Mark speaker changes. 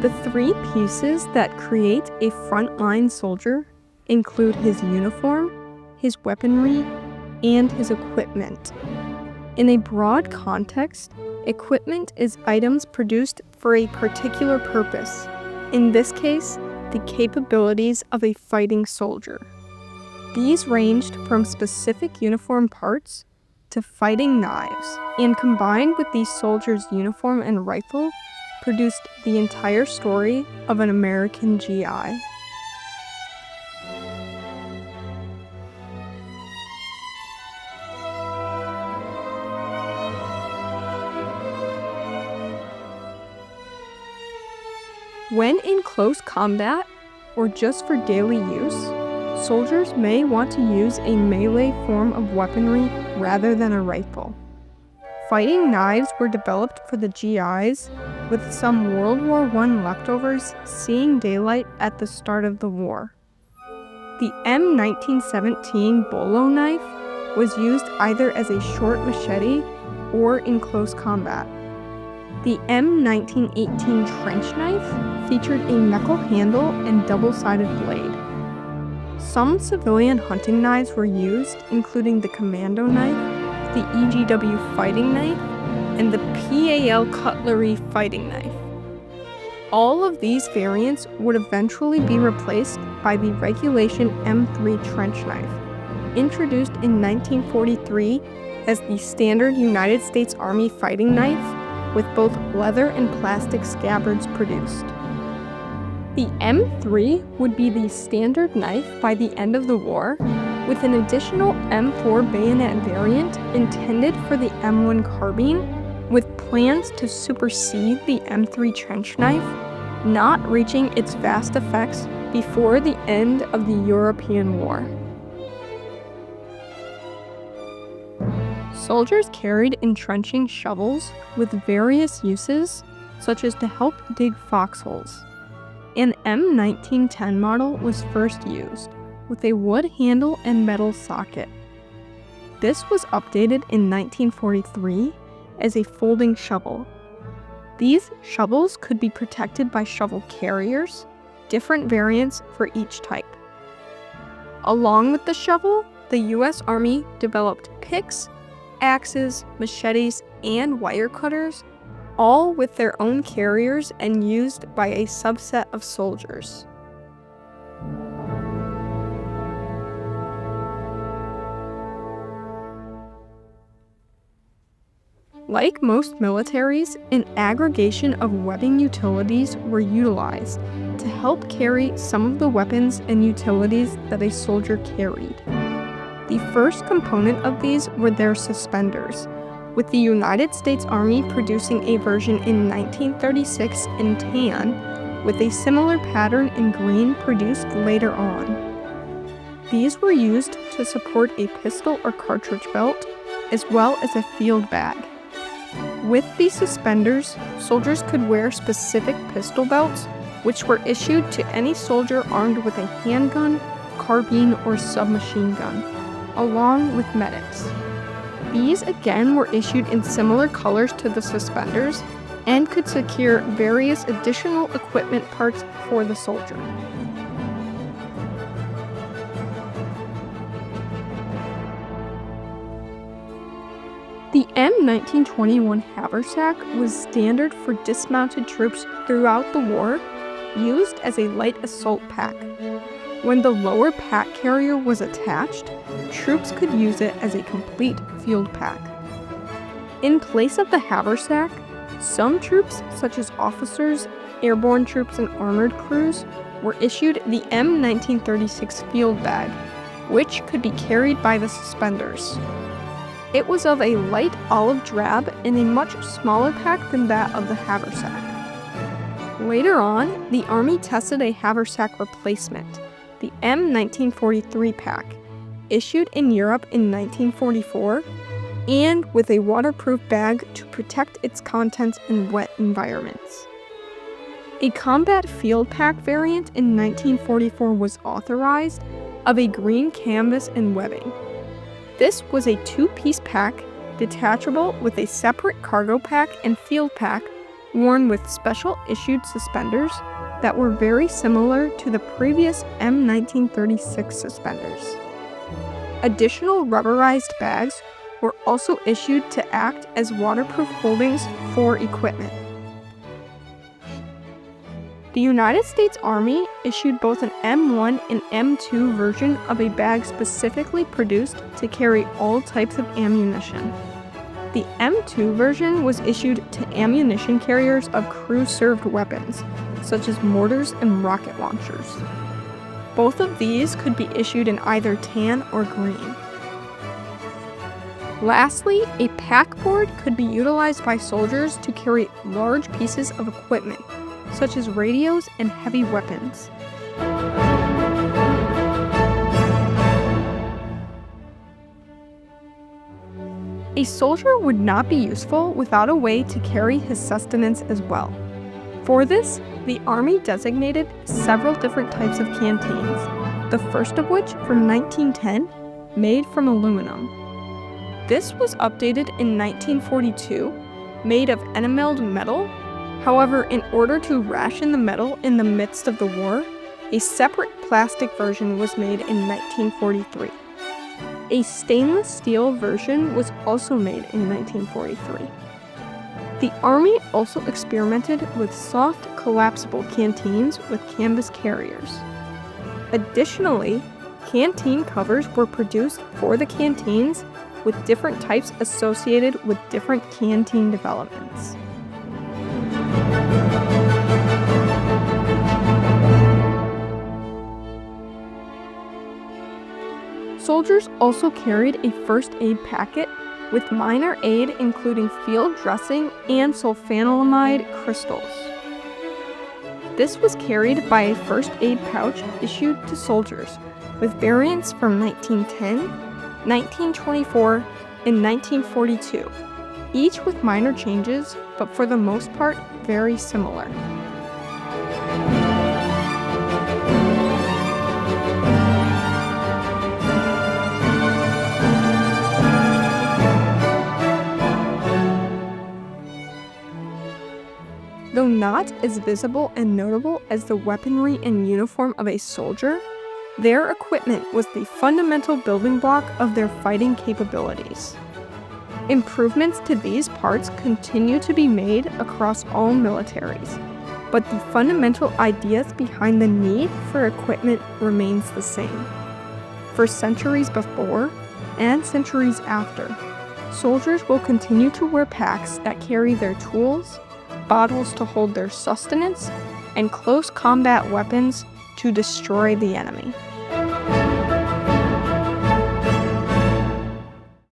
Speaker 1: The three pieces that create a frontline soldier include his uniform, his weaponry, and his equipment. In a broad context, equipment is items produced for a particular purpose, in this case, the capabilities of a fighting soldier. These ranged from specific uniform parts to fighting knives, and combined with the soldier's uniform and rifle, produced the entire story of an American GI. When in close combat, or just for daily use, soldiers may want to use a melee form of weaponry rather than a rifle. Fighting knives were developed for the GIs, with some World War I leftovers seeing daylight at the start of the war. The M1917 bolo knife was used either as a short machete or in close combat. The M1918 trench knife featured a knuckle handle and double-sided blade. Some civilian hunting knives were used, including the commando knife, the EGW fighting knife, and the PAL cutlery fighting knife. All of these variants would eventually be replaced by the Regulation M3 trench knife, introduced in 1943 as the standard United States Army fighting knife, with both leather and plastic scabbards produced. The M3 would be the standard knife by the end of the war, with an additional M4 bayonet variant intended for the M1 carbine, with plans to supersede the M3 trench knife, not reaching its vast effects before the end of the European War. Soldiers carried entrenching shovels with various uses, such as to help dig foxholes. An M1910 model was first used, with a wood handle and metal socket. This was updated in 1943 as a folding shovel. These shovels could be protected by shovel carriers, different variants for each type. Along with the shovel, the U.S. Army developed picks, axes, machetes, and wire cutters, all with their own carriers and used by a subset of soldiers. Like most militaries, an aggregation of webbing utilities were utilized to help carry some of the weapons and utilities that a soldier carried. The first component of these were their suspenders, with the United States Army producing a version in 1936 in tan, with a similar pattern in green produced later on. These were used to support a pistol or cartridge belt, as well as a field bag. With these suspenders, soldiers could wear specific pistol belts, which were issued to any soldier armed with a handgun, carbine, or submachine gun, along with medics. These again were issued in similar colors to the suspenders and could secure various additional equipment parts for the soldier. The M1921 haversack was standard for dismounted troops throughout the war, used as a light assault pack. When the lower pack carrier was attached, troops could use it as a complete field pack. In place of the haversack, some troops, such as officers, airborne troops, and armored crews, were issued the M1936 field bag, which could be carried by the suspenders. It was of a light olive drab and a much smaller pack than that of the haversack. Later on, the Army tested a haversack replacement, the M1943 pack, issued in Europe in 1944, and with a waterproof bag to protect its contents in wet environments. A combat field pack variant in 1944 was authorized, of a green canvas and webbing. This was a two-piece pack, detachable with a separate cargo pack and field pack, worn with special issued suspenders that were very similar to the previous M1936 suspenders. Additional rubberized bags were also issued to act as waterproof holdings for equipment. The United States Army issued both an M1 and M2 version of a bag specifically produced to carry all types of ammunition. The M2 version was issued to ammunition carriers of crew-served weapons, such as mortars and rocket launchers. Both of these could be issued in either tan or green. Lastly, a packboard could be utilized by soldiers to carry large pieces of equipment, such as radios and heavy weapons. A soldier would not be useful without a way to carry his sustenance as well. For this, the Army designated several different types of canteens, the first of which, from 1910, made from aluminum. This was updated in 1942, made of enameled metal. However, in order to ration the metal in the midst of the war, a separate plastic version was made in 1943. A stainless steel version was also made in 1943. The Army also experimented with soft, collapsible canteens with canvas carriers. Additionally, canteen covers were produced for the canteens with different types associated with different canteen developments. Soldiers also carried a first aid packet with minor aid including field dressing and sulfanilamide crystals. This was carried by a first aid pouch issued to soldiers, with variants from 1910, 1924, and 1942, each with minor changes, but for the most part very similar. Though not as visible and notable as the weaponry and uniform of a soldier, their equipment was the fundamental building block of their fighting capabilities. Improvements to these parts continue to be made across all militaries, but the fundamental ideas behind the need for equipment remains the same. For centuries before and centuries after, soldiers will continue to wear packs that carry their tools, bottles to hold their sustenance, and close combat weapons to destroy the enemy.